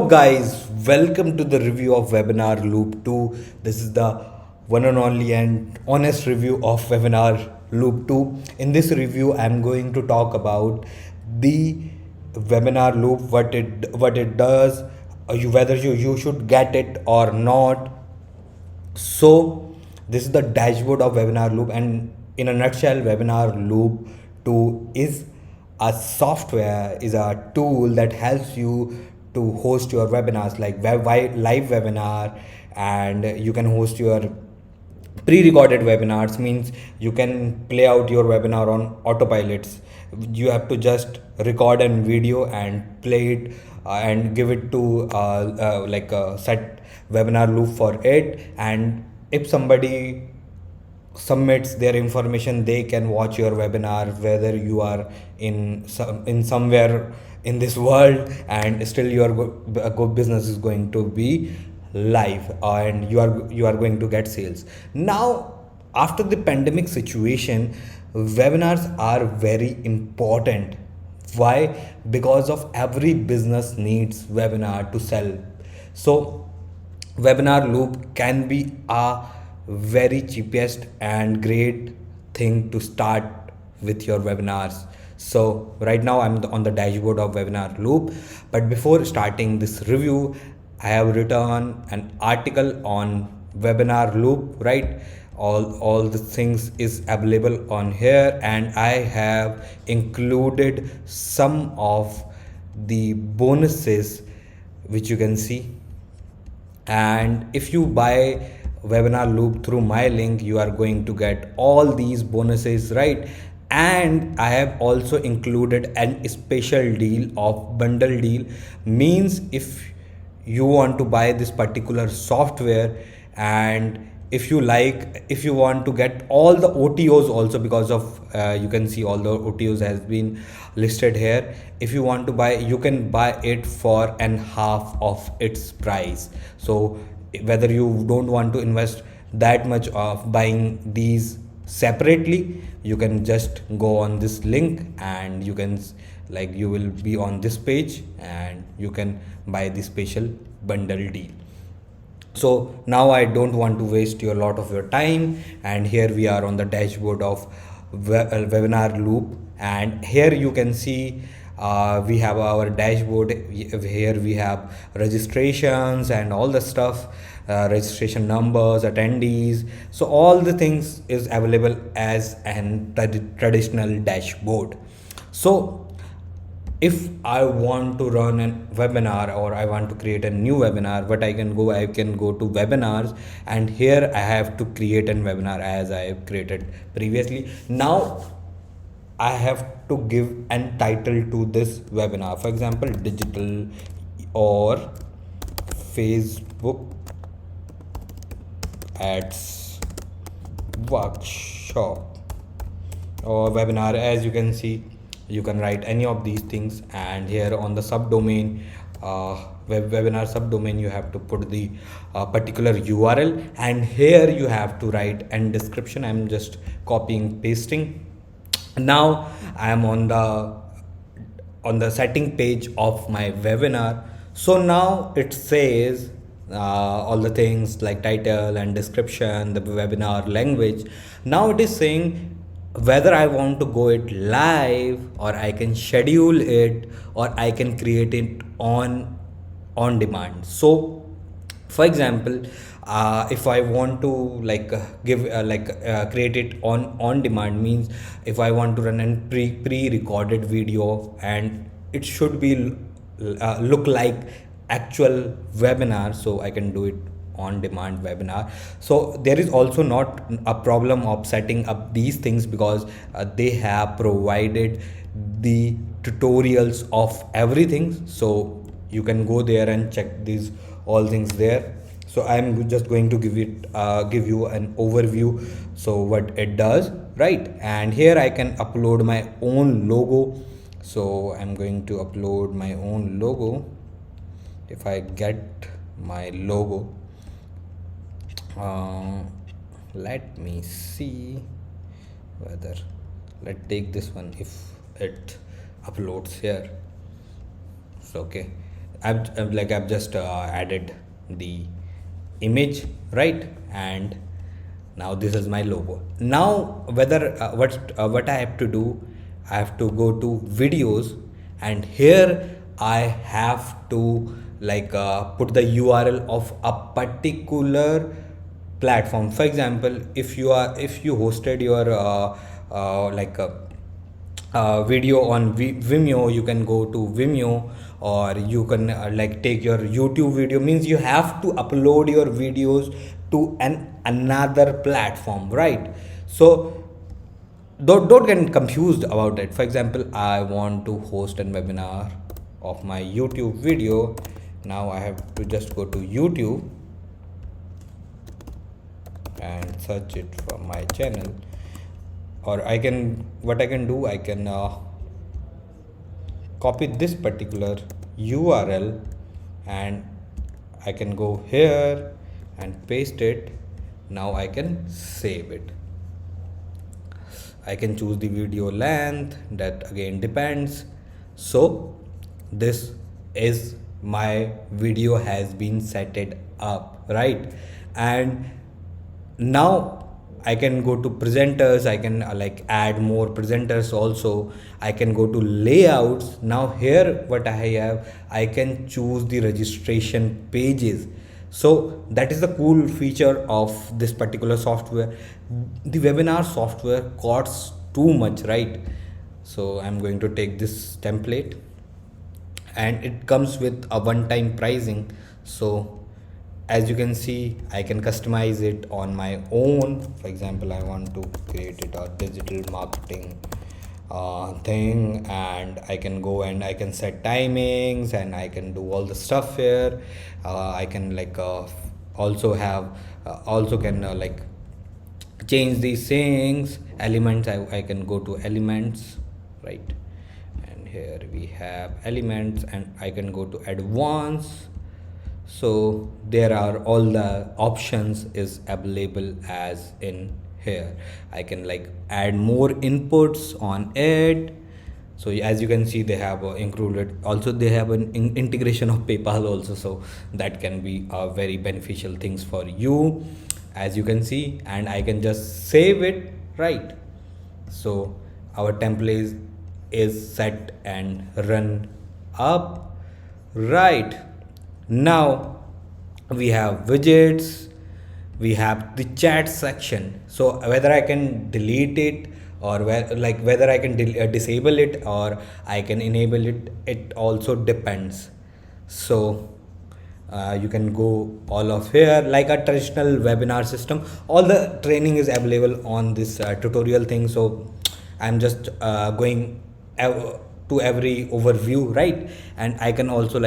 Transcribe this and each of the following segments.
up, guys? Welcome to the review of Webinar Loop 2. This is the one and only and honest review of Webinar Loop 2. In this review, I'm going to talk about the Webinar Loop, what it does, whether you should get it or not. So this is the dashboard of Webinar Loop, and in a nutshell, Webinar Loop 2 is a software, is a tool that helps you to host your webinars like live webinar, and you can host your pre-recorded webinars. Means you can play out your webinar on autopilots. You have to just record a video and play it, and give it to like a set webinar loop for it, and if somebody submits their information, they can watch your webinar whether you are in somewhere in this world, and still your business is going to be live, and you are going to get sales. Now, after the pandemic situation, webinars are very important. Why? Because of every business needs webinar to sell. So webinar loop can be a very cheapest and great thing to start with your webinars. So right now I'm on the dashboard of Webinar Loop, but before starting this review, I have written an article on Webinar Loop, right? All the things is available on here, and I have included some of the bonuses which you can see. And if you buy Webinar Loop through my link, you are going to get all these bonuses, right? And I have also included an special deal of bundle deal. Means if you want to buy this particular software, and if you want to get all the OTOs also, because of you can see all the OTOs has been listed here. If you want to buy, you can buy it for an half of its price. So whether you don't want to invest that much of buying these separately, you can just go on this link, and you can, like, you will be on this page, and you can buy the special bundle deal. So now I don't want to waste your lot of your time, and here we are on the dashboard of Webinar Loop, and here you can see we have our dashboard. Here we have registrations and all the stuff, registration numbers, attendees. So all the things is available as an traditional dashboard. So if I want to run a webinar, or I want to create a new webinar, what I can go to webinars, and here I have to create a webinar as I have created previously. Now I have to give an title to this webinar, for example, digital or Facebook ads workshop or webinar. As you can see, you can write any of these things, and here on the subdomain, webinar subdomain, you have to put the particular URL, and here you have to write an description. I'm just copying pasting. Now I am on the setting page of my webinar. So now it says all the things like title and description, the webinar language. Now it is saying whether I want to go it live, or I can schedule it, or I can create it on demand. So for example, if I want to create it on demand, means if I want to run a pre-recorded video, and it should be look like actual webinar, so I can do it on demand webinar. So there is also not a problem of setting up these things, because they have provided the tutorials of everything, so you can go there and check these all things there. So I'm just going to give you an overview, so what it does, right? And here I can upload my own logo. So I'm going to upload my own logo. If I get my logo, let me see whether, let's take this one, if it uploads here. So okay, I've just added the image, right? And now this is my logo. Now whether what I have to do, I have to go to videos, and here I have to put the URL of a particular platform. For example, if you hosted your video on Vimeo, you can go to Vimeo, or you can take your YouTube video, means you have to upload your videos to another platform, right? So don't get confused about it. For example, I want to host a webinar of my YouTube video. Now I have to just go to YouTube and search it from my channel, or what I can do, I can copy this particular URL, and I can go here and paste it. Now I can save it. I can choose the video length, that again depends. So this is my video has been set it up, right? And now I can go to presenters. I can add more presenters also. I can go to layouts. Now here what I have, I can choose the registration pages. So that is the cool feature of this particular software. The webinar software costs too much, right? So I'm going to take this template, and it comes with a one-time pricing. So as you can see, I can customize it on my own. For example, I want to create it a digital marketing thing, and I can go and I can set timings, and I can do all the stuff here. I can also can change these things. Elements, I can go to elements, right? And here we have elements, and I can go to advanced. So there are all the options is available as in here. I can add more inputs on it. So as you can see, they have included also, they have an integration of PayPal also, so that can be very beneficial things for you, as you can see. And I can just save it, right? So our template is set and run up, right? Now we have widgets, we have the chat section. So whether I can delete it, or whether I can disable it, or I can enable it, it also depends. So you can go all of here like a traditional webinar system. All the training is available on this tutorial thing. So I'm just going to every overview, right? And I can also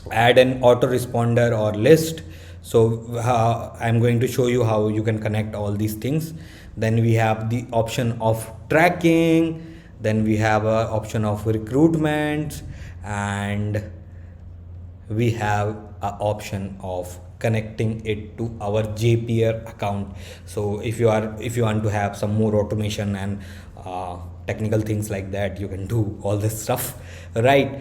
add an autoresponder or list. So I'm going to show you how you can connect all these things. Then we have the option of tracking, then we have a option of recruitment, and we have a option of connecting it to our Zapier account. So if you want to have some more automation and technical things like that, you can do all this stuff, right?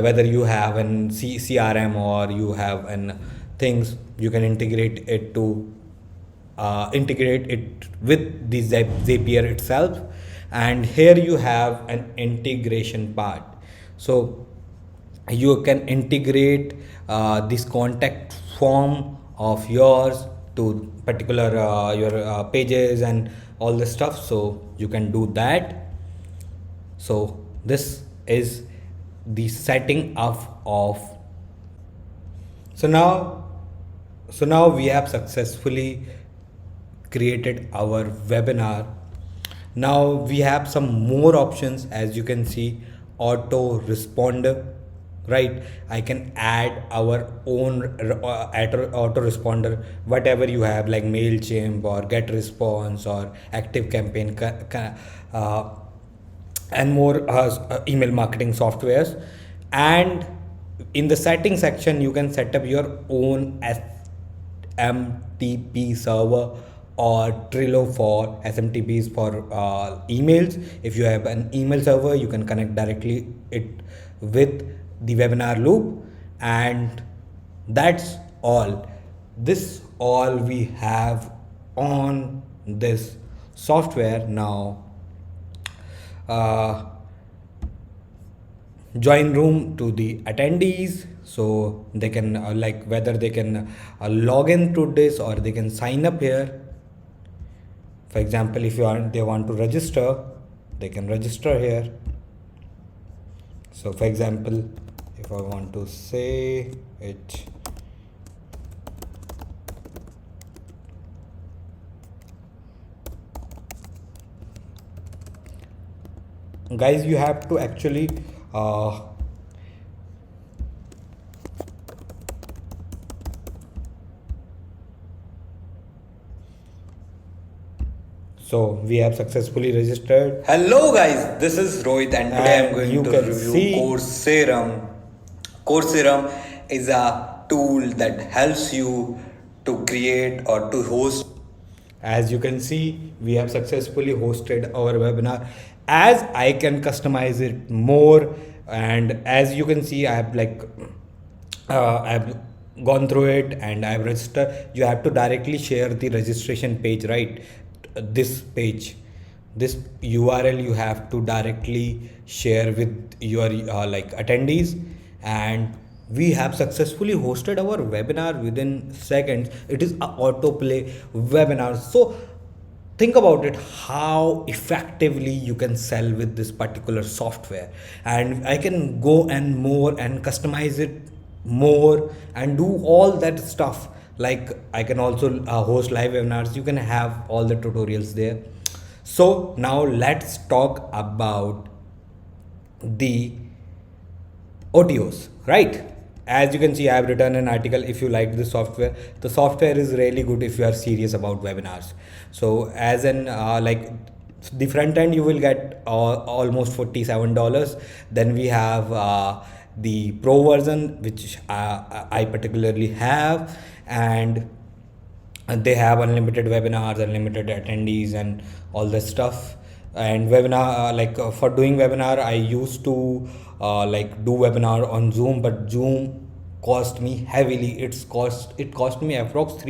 Whether you have an CRM or you have an things, you can integrate it with the Zapier itself. And here you have an integration part. So you can integrate this contact form of yours to particular your pages and all the stuff. So you can do that. So this is the setting up of. So now we have successfully created our webinar. Now we have some more options. As you can see, auto responder, right? I can add our own autoresponder, whatever you have, like MailChimp or GetResponse or ActiveCampaign, and more email marketing softwares. And in the settings section, you can set up your own SMTP server or Trello for SMTPs for emails. If you have an email server, you can connect directly it with the webinar loop, and that's all. This all we have on this software now. uh, Join room to the attendees, so they can like whether they can log in to this or they can sign up here. For example, if they want to register, they can register here. So for example, if I want to say it, guys, you have to actually so we have successfully registered. Hello guys, this is Rohit and today I'm going to review Coursera. Coursera is a tool that helps you to create or to host. As you can see, we have successfully hosted our webinar. As I can customize it more, and as you can see, I have I've gone through it and I've registered. You have to directly share the registration page, right? This page, this URL you have to directly share with your attendees, and we have successfully hosted our webinar within seconds. It is a autoplay webinar. So think about it, how effectively you can sell with this particular software. And I can go and more and customize it more and do all that stuff. Like I can also host live webinars. You can have all the tutorials there. So now let's talk about the OTOs, right? As you can see, I have written an article. If you like this software, the software is really good if you are serious about webinars. So as an the front end, you will get almost $47. Then we have the pro version, which I particularly have, and they have unlimited webinars, unlimited attendees, and all that stuff. And webinar for doing webinar, I used to do webinar on Zoom, but Zoom cost me heavily. It cost me approx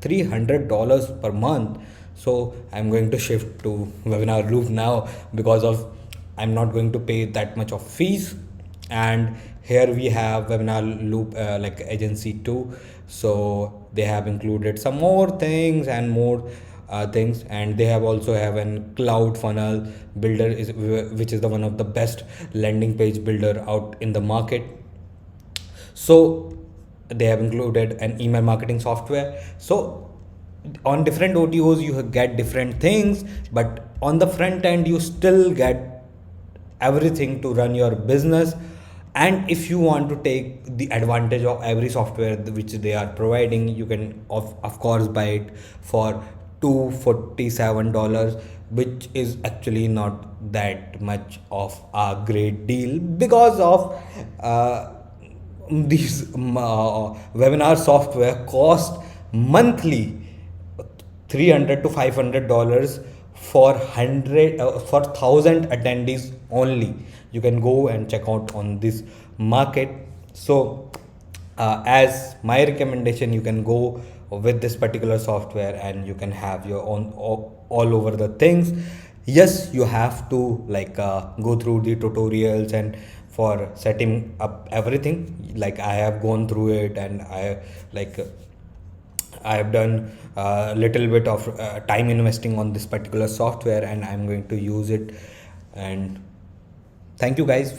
$300 per month. So I'm going to shift to Webinarloop now, because of I'm not going to pay that much of fees. And here we have Webinarloop agency too. So they have included some more things and more things, and they have also have an cloud funnel builder, which is the one of the best landing page builder out in the market. So they have included an email marketing software. So on different OTOs you get different things, but on the front end you still get everything to run your business. And if you want to take the advantage of every software which they are providing, you can of course buy it for $247, which is actually not that much of a great deal, because of these webinar software cost monthly $300 to $500 for 1,000 attendees only. You can go and check out on this market. So as my recommendation, you can go with this particular software and you can have your own all over the things. Yes, you have to go through the tutorials and for setting up everything. Like I have gone through it, and I have done a little bit of time investing on this particular software, and I'm going to use it. And thank you guys for